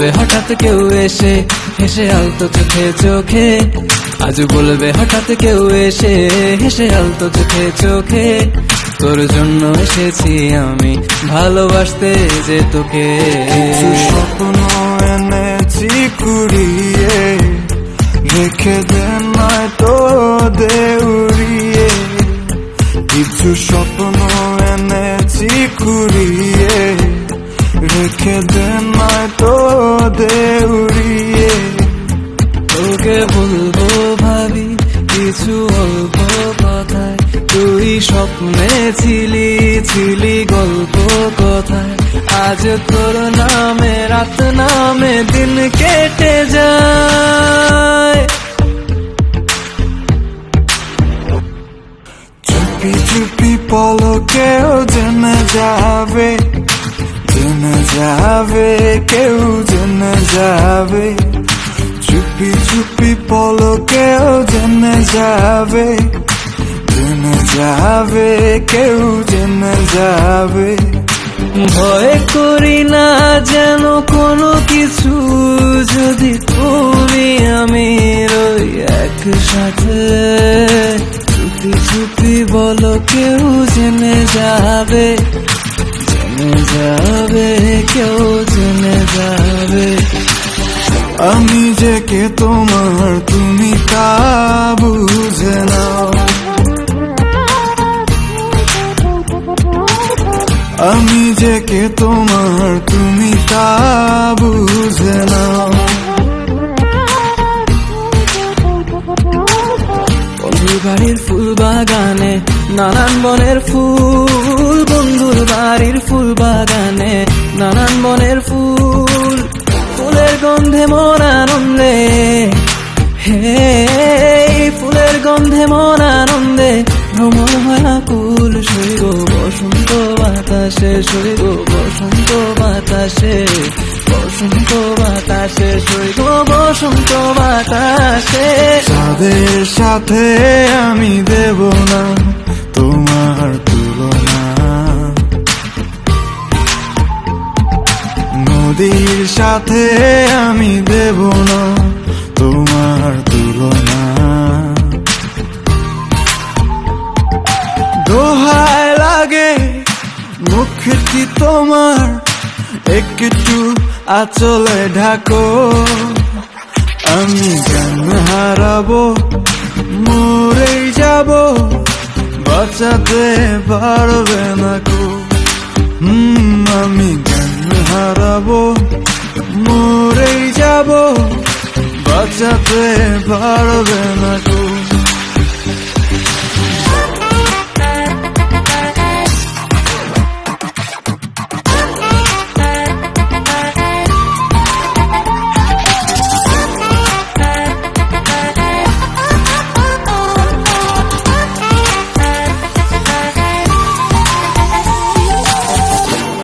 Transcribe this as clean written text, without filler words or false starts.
বলবে হঠাৎ কেউ এসে হেসে আলতো চোখে চোখে, আজ বলবে হঠাৎ কেউ এসে হেসে আলতো চোখে চোখে, তোর জন্য এসেছি আমি ভালোবাসতে যে তোকে। কিছু স্বপ্ন এনেছি কুড়িয়ে, রেখে দে নয় তো দেউড়িয়ে। কিছু স্বপ্ন এনেছি কুড়িয়ে, রেখে দে নয় তো দেউড়িয়ে। তোকে বলবো ভাবি কিছু অল্প কথায়, তুই স্বপ্নে ছিলি ছিলি গল্প কথায়, আজ তোর নামে রাত নামে দিন কেটে যায়। চুপি চুপি পলকেও জেনে যাবে, জেনে যাবে কেউ জেনে যাবে। চুপি চুপি পলকেও জেনে যাবে, জেনে যাবে কেউ জেনে যাবে। ভয় করি না যেন কোনো কিছু, যদি তুমি আমি রই একসাথে। চুপি চুপি বলো কেউ জেনে যাবে, জেনে যাবে কেউ জেনে যাবে। আমি যে কে তোমার তুমি তা বুঝে নাও, আমি যে কে তোমার তুমি তা বুঝে নাও। বন্ধুর বাড়ির ফুল বাগানে নানান বনের ফুল, বন্ধুর বাড়ির ফুল বাগানে নানান বনের ফুল, ফুলের গন্ধে মন আনন্দে, হে ফুলের গন্ধে মন আনন্দে ভ্রমণ হয় আকুল। সইব বসন্ত বাতাসে, সইব বসন্ত বাতাসে, বসন্ত বাতাসে, সইব বসন্ত বাতাসে। তাদের সাথে আমি দেব না তোমার তুলনা, নদীর সাথে আমি দেব না তোমার তুলনা। দোহায় লাগে মুখটি তোমার, একটু আঁচলে ঢাকো। আমি জ্ঞান হারাবো, মরেই যাব, বাঁচাতে পারবে না কো। আমি জ্ঞান হারাবো, মরেই যাব, বাঁচাতে পারবে না কো।